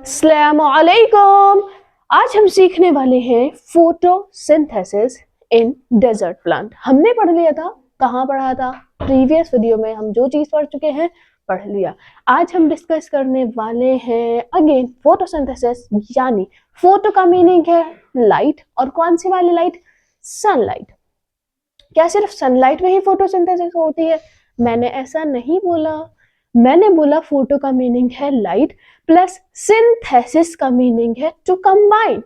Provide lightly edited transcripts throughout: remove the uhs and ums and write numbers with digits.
अस्सलामुअलैकुम। आज हम सीखने वाले हैं फोटोसिंथेसिस इन डेजर्ट प्लांट। हमने पढ़ लिया था, कहाँ पढ़ा था? प्रीवियस वीडियो में हम जो चीज पढ़ चुके हैं पढ़ लिया। आज हम डिस्कस करने वाले हैं अगेन फोटोसिंथेसिस, यानी फोटो का मीनिंग है लाइट, और कौन सी वाली लाइट? सनलाइट। क्या सिर्फ सनलाइट में ही फोटोसिंथेसिस होती है? मैंने ऐसा नहीं बोला। मैंने बोला फोटो का मीनिंग है लाइट, प्लस सिंथेसिस का मीनिंग है टू कंबाइन।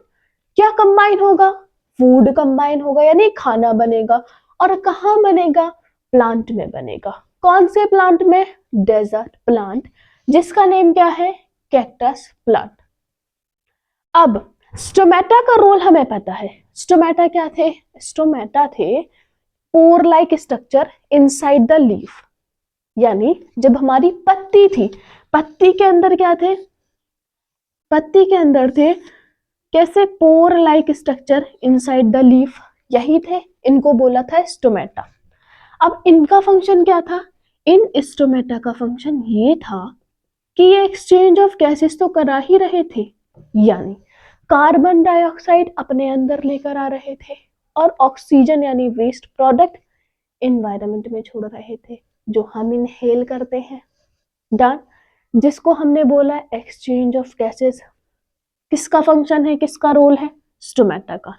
क्या कंबाइन होगा? फूड कंबाइन होगा, यानी खाना बनेगा। और कहाँ बनेगा? प्लांट में बनेगा। कौन से प्लांट में? डेजर्ट प्लांट, जिसका नेम क्या है? Cactus plant. अब स्टोमेटा का रोल हमें पता है। स्टोमेटा क्या थे? स्टोमेटा थे pore like structure inside the leaf, यानी जब हमारी पत्ती थी, पत्ती के अंदर क्या थे? पत्ती के अंदर थे कैसे? Pore like structure inside the leaf, यही थे। इनको बोला था स्टोमेटा। अब इनका फंक्शन क्या था? इन स्टोमेटा का फंक्शन ये था कि ये एक्सचेंज ऑफ गैसेस तो करा ही रहे थे, यानी कार्बन डाइऑक्साइड अपने अंदर लेकर आ रहे थे और ऑक्सीजन यानी वेस्ट प्रोडक्ट इन्वायरमेंट में छोड़ रहे थे, जो हम इनहेल करते हैं। डन। जिसको हमने बोला एक्सचेंज ऑफ गैसेस। किसका फंक्शन है, किसका रोल है? स्टोमेटा का।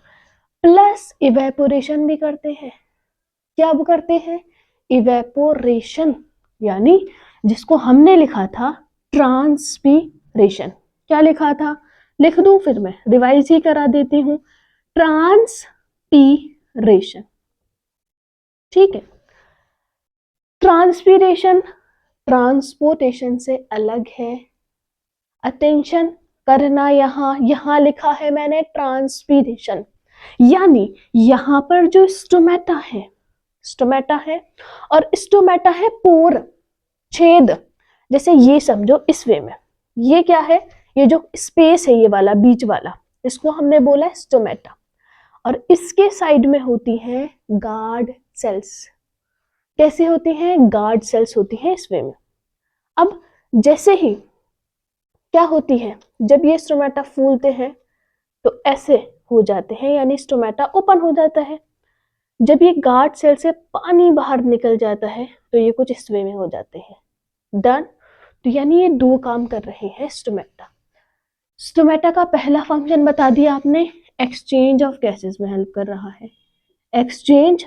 प्लस इवेपोरेशन भी करते हैं। क्या वो करते हैं? इवेपोरेशन, यानी जिसको हमने लिखा था ट्रांसपीरेशन। क्या लिखा था? लिख दूं, फिर मैं रिवाइज ही करा देती हूं। ट्रांसपीरेशन, ठीक है। ट्रांसपीरेशन ट्रांसपोर्टेशन से अलग है। अटेंशन करना, यहां लिखा है मैंने ट्रांसपीरेशन, यानी यहां पर जो स्टोमेटा है और स्टोमेटा है पोर, छेद। जैसे ये समझो इस वे में, ये क्या है? ये जो स्पेस है, ये वाला बीच वाला, इसको हमने बोला स्टोमेटा। और इसके साइड में होती है गार्ड सेल्स। कैसे होती हैं? गार्ड सेल्स होती हैं इस वे में। अब जैसे ही क्या होती है, जब ये स्टोमेटा फूलते हैं तो ऐसे हो जाते हैं, यानी स्टोमेटा ओपन हो जाता है। जब ये गार्ड सेल से पानी बाहर निकल जाता है तो ये कुछ इस वे में हो जाते हैं। डन। तो यानी ये दो काम कर रहे हैं स्टोमेटा। स्टोमेटा का पहला फंक्शन बता दिया आपने, एक्सचेंज ऑफ गैसेस में हेल्प कर रहा है। Exchange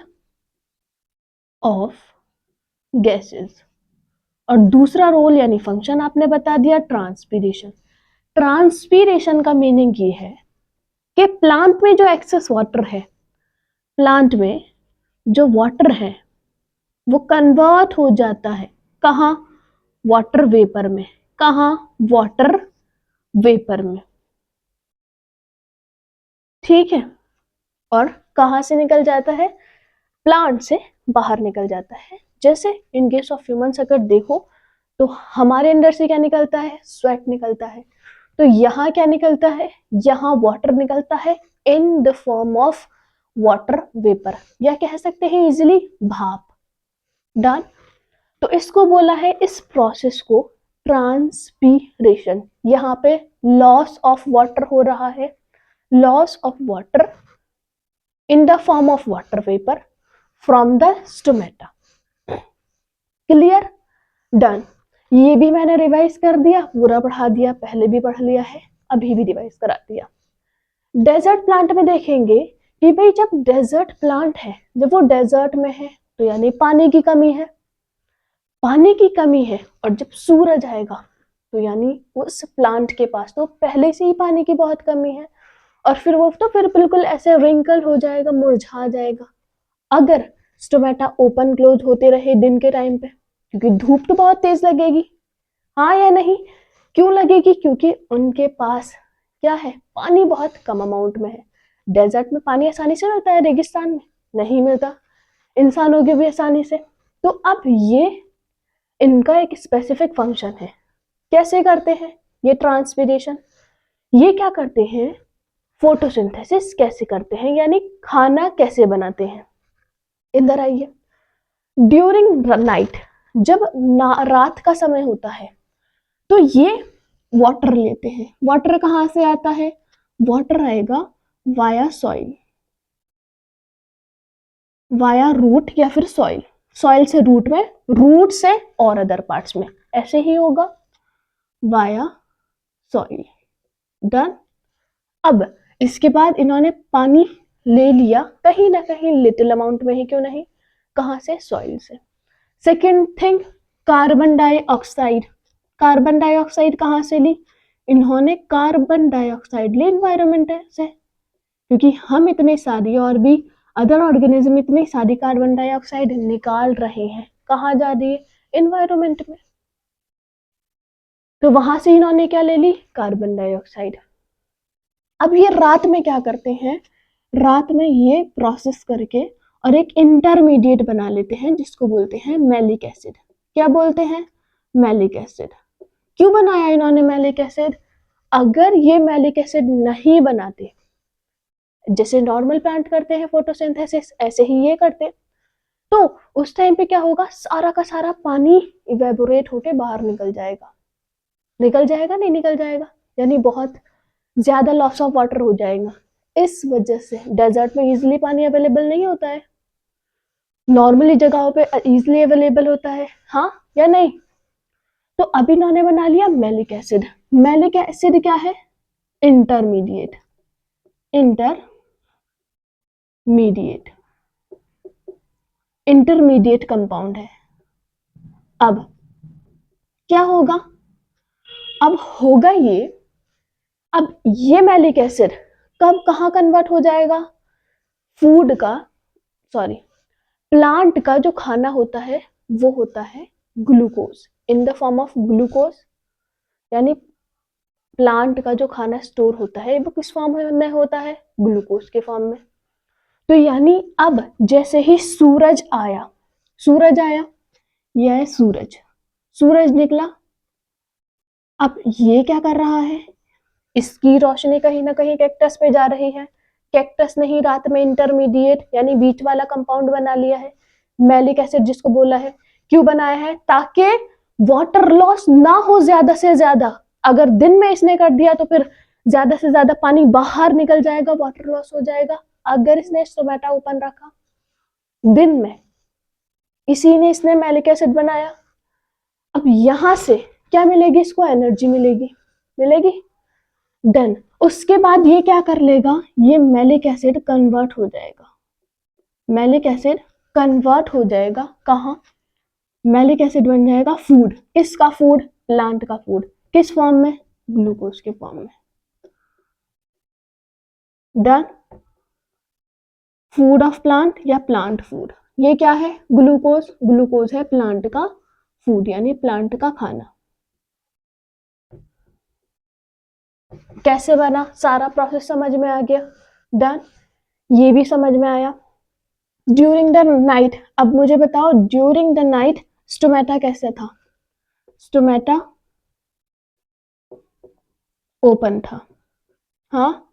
of gases. और दूसरा रोल यानी फंक्शन आपने बता दिया ट्रांसपीरेशन। ट्रांसपीरेशन का मीनिंग ये है कि प्लांट में जो एक्सेस वाटर है, प्लांट में जो वाटर है वो कन्वर्ट हो जाता है कहाँ? वाटर वेपर में। कहाँ? वाटर वेपर में, ठीक है। और कहाँ से निकल जाता है? प्लांट से बाहर निकल जाता है। जैसे इन केस ऑफ ह्यूमंस अगर देखो तो हमारे अंदर से क्या निकलता है? स्वेट निकलता है। तो यहाँ क्या निकलता है? यहाँ वाटर निकलता है in the form of water vapour, या कह सकते हैं इजिली भाप। डन। तो इसको बोला है, इस प्रोसेस को ट्रांसपीरेशन। यहाँ पे लॉस ऑफ वाटर हो रहा है, loss of water in the form of water vapour from the stomata. Clear? Done. ये भी मैंने रिवाइज कर दिया, पूरा पढ़ा दिया, पहले भी पढ़ लिया है, अभी भी रिवाइज करा दिया। डेजर्ट प्लांट में देखेंगे कि भाई जब डेजर्ट प्लांट है, जब वो डेजर्ट में है तो यानी पानी की कमी है, पानी की कमी है। और जब सूरज आएगा तो यानी उस प्लांट के पास तो पहले से ही पानी की बहुत कमी है, और फिर वो तो फिर बिल्कुल ऐसे रिंकल हो जाएगा, मुरझा जाएगा अगर स्टोमेटा ओपन क्लोज होते रहे दिन के टाइम पे, क्योंकि धूप तो बहुत तेज लगेगी। हाँ या नहीं? क्यों लगेगी? क्योंकि उनके पास क्या है? पानी बहुत कम अमाउंट में है। डेजर्ट में पानी आसानी से मिलता है, रेगिस्तान में नहीं मिलता, इंसानों के भी आसानी से। तो अब ये इनका एक स्पेसिफिक फंक्शन है। कैसे करते हैं ये ट्रांसपीरेशन? ये क्या करते हैं? फोटोसिंथेसिस कैसे करते हैं, यानी खाना कैसे बनाते हैं। इधर आइए। ड्यूरिंग नाइट, जब रात का समय होता है तो ये वाटर लेते हैं। वाटर कहाँ से आता है? वाटर आएगा वाया सॉइल, वाया रूट या फिर सॉइल, सॉइल से रूट में, रूट से और अदर पार्ट्स में, ऐसे ही होगा वाया सॉइल। डन। अब इसके बाद इन्होंने पानी ले लिया कहीं ना कहीं लिटिल अमाउंट में ही, क्यों नहीं, कहां से? सॉइल से। Second thing, carbon dioxide. Carbon dioxide कहां से ली? इन्होंने कार्बन डाइऑक्साइड ली एनवायरमेंट से, क्योंकि हम इतने सारी और भी अदर ऑर्गेनिज्म इतनी सारी कार्बन डाइऑक्साइड निकाल रहे हैं, कहाँ जा रही है? एनवायरमेंट में। तो वहां से इन्होंने क्या ले ली? Carbon dioxide. अब ये रात में क्या करते हैं? रात में ये प्रोसेस करके और एक इंटरमीडिएट बना लेते हैं जिसको बोलते हैं मैलिक एसिड। क्या बोलते हैं? Malic acid. क्यों बनाया इन्होंने मैलिक एसिड? अगर ये मैलिक एसिड नहीं बनाते, जैसे नॉर्मल प्लांट करते हैं फोटोसिंथेसिस, ऐसे ही ये करते, तो उस टाइम पे क्या होगा? सारा का सारा पानी इवेपोरेट होके बाहर निकल जाएगा। निकल जाएगा, नहीं निकल जाएगा, यानी बहुत ज्यादा लॉस ऑफ वाटर हो जाएगा। इस वजह से डेजर्ट में इजीली पानी अवेलेबल नहीं होता है, नॉर्मली जगहों पे इजीली अवेलेबल होता है, हाँ या नहीं? तो अभी इन्होंने बना लिया मैलिक एसिड। मैलिक एसिड क्या है? इंटरमीडिएट, इंटरमीडिएट कंपाउंड है। अब क्या होगा? अब होगा ये, अब ये मैलिक एसिड कब कहाँ कन्वर्ट हो जाएगा? फूड का, सॉरी, प्लांट का जो खाना होता है वो होता है glucose, in the form of glucose, यानी प्लांट का जो खाना स्टोर होता है वो किस फॉर्म में होता है? ग्लूकोज के फॉर्म में। तो यानी अब जैसे ही सूरज आया, सूरज आया, यह है सूरज, सूरज निकला, अब ये क्या कर रहा है? इसकी रोशनी कहीं ना कहीं कैक्टस पे जा रही है। कैक्टस ने ही रात में इंटरमीडिएट यानी बीच वाला कंपाउंड बना लिया है, मैलिक एसिड जिसको बोला है। क्यों बनाया है? ताकि वाटर लॉस ना हो ज्यादा से ज्यादा। अगर दिन में इसने कर दिया तो फिर ज्यादा से ज्यादा पानी बाहर निकल जाएगा, वाटर लॉस हो जाएगा। अगर इसने स्टोमेटा ओपन रखा दिन में, इसी ने इसने मैलिक एसिड बनाया, अब यहां से क्या मिलेगी? इसको एनर्जी मिलेगी, मिलेगी। डन। उसके बाद ये क्या कर लेगा? ये मैलिक एसिड कन्वर्ट हो जाएगा, मैलिक एसिड कन्वर्ट हो जाएगा कहाँ? मैलिक एसिड बन जाएगा फूड। किसका फूड? प्लांट का फूड। किस फॉर्म में? ग्लूकोज के फॉर्म में। डन। फूड ऑफ प्लांट या प्लांट फूड, ये क्या है? ग्लूकोज। ग्लूकोज है प्लांट का फूड यानी प्लांट का खाना। कैसे बना? सारा प्रोसेस समझ में आ गया। डन। ये भी समझ में आया। ड्यूरिंग द नाइट, अब मुझे बताओ ड्यूरिंग द नाइट स्टोमेटा कैसा था? स्टोमेटा ओपन था, हाँ।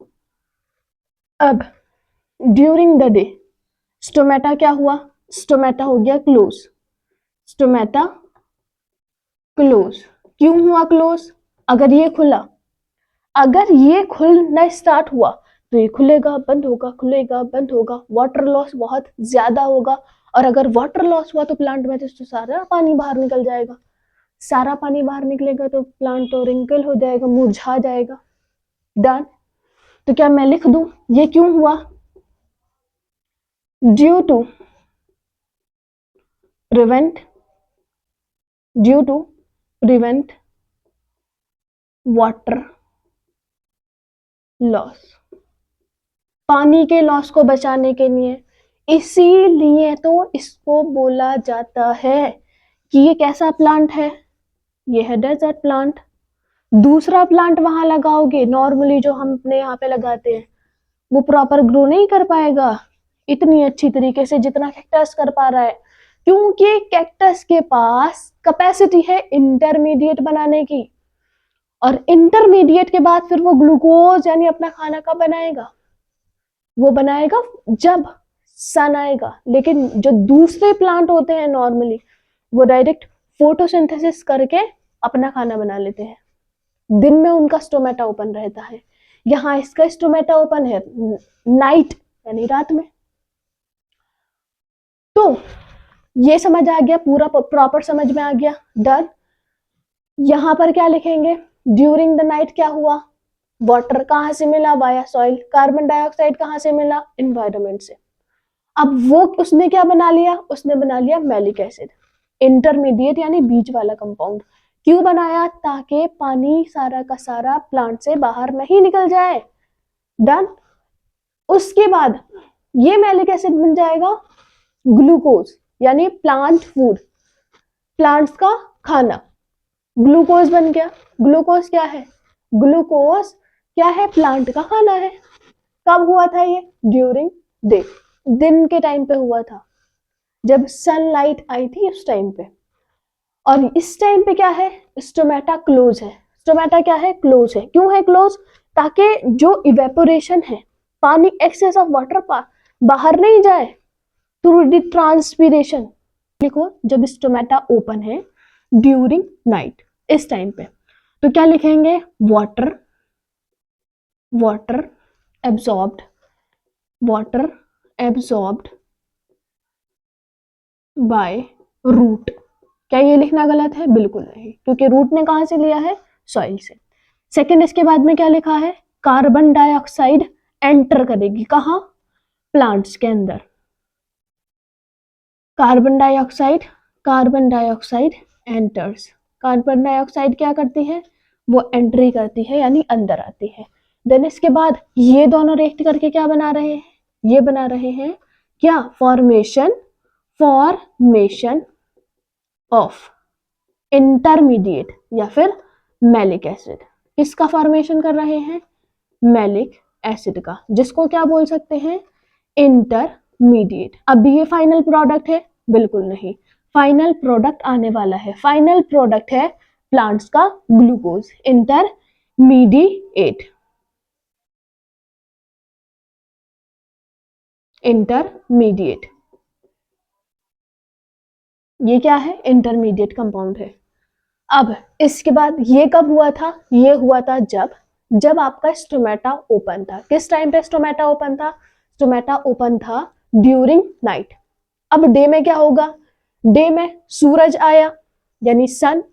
अब ड्यूरिंग द डे स्टोमेटा क्या हुआ? स्टोमेटा हो गया क्लोज, स्टोमेटा क्लोज। क्यों हुआ क्लोज? अगर ये खुला, अगर ये खुलना स्टार्ट हुआ तो ये खुलेगा बंद होगा, खुलेगा बंद होगा, वाटर लॉस बहुत ज्यादा होगा। और अगर वाटर लॉस हुआ तो प्लांट में तो सारा पानी बाहर निकल जाएगा, सारा पानी बाहर निकलेगा तो प्लांट तो रिंकल हो जाएगा, मुरझा जाएगा। डन। तो क्या मैं लिख दूं ये क्यों हुआ? Due to prevent, due to prevent water loss, पानी के लॉस को बचाने के लिए। इसीलिए तो इसको बोला जाता है कि ये कैसा प्लांट है? ये है डेजर्ट प्लांट। दूसरा प्लांट वहां लगाओगे नॉर्मली जो हम अपने यहाँ पे लगाते हैं, वो प्रॉपर ग्रो नहीं कर पाएगा इतनी अच्छी तरीके से जितना कैक्टस कर पा रहा है, क्योंकि कैक्टस के पास कैपेसिटी है इंटरमीडिएट बनाने की। और इंटरमीडिएट के बाद फिर वो ग्लूकोज यानी अपना खाना कब बनाएगा? वो बनाएगा जब सन आएगा। लेकिन जो दूसरे प्लांट होते हैं नॉर्मली, वो डायरेक्ट फोटोसिंथेसिस करके अपना खाना बना लेते हैं। दिन में उनका स्टोमेटा ओपन रहता है, यहाँ इसका स्टोमेटा ओपन है नाइट यानी रात में। तो ये समझ आ गया, पूरा प्रॉपर समझ में आ गया, डन। यहां पर क्या लिखेंगे, ड्यूरिंग द नाइट क्या हुआ, वाटर कहां से मिला, वाया सॉइल, कार्बन डाइऑक्साइड कहां से मिला, एनवायरनमेंट से। अब वो उसने क्या बना लिया, उसने बना लिया मैलिक एसिड, इंटरमीडिएट यानी बीच वाला कंपाउंड। क्यों बनाया, ताकि पानी सारा का सारा प्लांट से बाहर नहीं निकल जाए, डन। उसके बाद ये मैलिक एसिड बन जाएगा ग्लूकोज यानी प्लांट फूड, प्लांट्स का खाना, ग्लूकोज बन गया। ग्लूकोज क्या है, ग्लूकोज क्या है, प्लांट का खाना है। कब हुआ था ये, ड्यूरिंग डे, दिन के टाइम पे हुआ था, जब सनलाइट आई थी उस टाइम पे। और इस टाइम पे क्या है, स्टोमेटा क्लोज है। स्टोमेटा क्या है, क्लोज है। क्यों है क्लोज, ताकि जो इवेपोरेशन है, पानी एक्सेस ऑफ वाटर बाहर नहीं जाए थ्रू द ट्रांसपीरेशन। लिखो जब स्टोमेटा ओपन है ड्यूरिंग नाइट, इस टाइम पे, तो क्या लिखेंगे, water, water absorbed, water absorbed by root. क्या ये लिखना गलत है, बिल्कुल नहीं, क्योंकि रूट ने कहां से लिया है, सॉइल से। सेकंड, इसके बाद में क्या लिखा है, कार्बन डाइऑक्साइड एंटर करेगी कहां, प्लांट्स के अंदर। Carbon dioxide, carbon dioxide enters, carbon dioxide क्या करती है, वो एंट्री करती है यानी अंदर आती है। देन इसके बाद ये दोनों रिएक्ट करके क्या बना रहे हैं, ये बना रहे हैं क्या, फॉर्मेशन, फॉर्मेशन ऑफ इंटरमीडिएट या फिर मैलिक एसिड। किसका फॉर्मेशन कर रहे हैं, मैलिक एसिड का, जिसको क्या बोल सकते हैं, इंटरमीडिएट। अभी ये फाइनल प्रोडक्ट है, बिल्कुल नहीं, फाइनल प्रोडक्ट आने वाला है। फाइनल प्रोडक्ट है प्लांट्स का ग्लूकोज, इंटरमीडिएट, इंटरमीडिएट। ये क्या है, इंटरमीडिएट कंपाउंड है। अब इसके बाद ये कब हुआ था, ये हुआ था जब आपका स्टोमेटा ओपन था। किस टाइम पे स्टोमेटा ओपन था, स्टोमेटा ओपन था ड्यूरिंग नाइट। अब डे में क्या होगा, डे में सूरज आया यानी सन।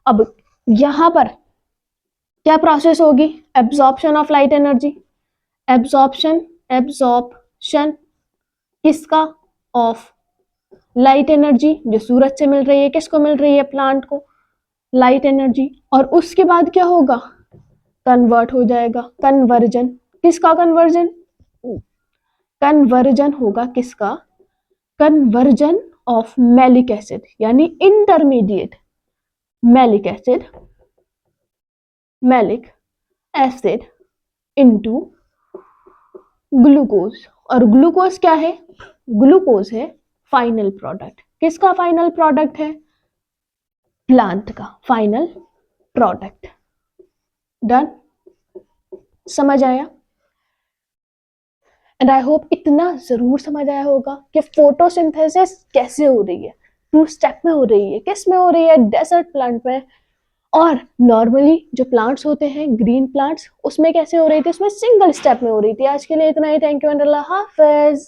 अब यहां पर क्या प्रोसेस होगी, absorption of light energy, absorption, absorption किसका, ऑफ लाइट एनर्जी, जो सूरज से मिल रही है, किसको मिल रही है, प्लांट को, लाइट एनर्जी। और उसके बाद क्या होगा, कन्वर्ट हो जाएगा, कन्वर्जन, किसका कन्वर्जन, कन्वर्जन होगा किसका, कन्वर्जन ऑफ मैलिक एसिड यानी intermediate malic acid, malic acid into glucose. और ग्लूकोज क्या है, ग्लूकोज है फाइनल प्रोडक्ट, किसका फाइनल प्रोडक्ट है, प्लांट का फाइनल प्रोडक्ट। डन, समझ आया। एंड आई होप इतना जरूर समझ आया होगा कि फोटोसिंथेसिस कैसे हो रही है, 2 स्टेप में हो रही है, किस में हो रही है, डेजर्ट प्लांट में। और नॉर्मली जो प्लांट्स होते हैं ग्रीन प्लांट्स, उसमें कैसे हो रही थी, उसमें सिंगल स्टेप में हो रही थी। आज के लिए इतना ही, थैंक यू एंड अल्लाह हाफिज।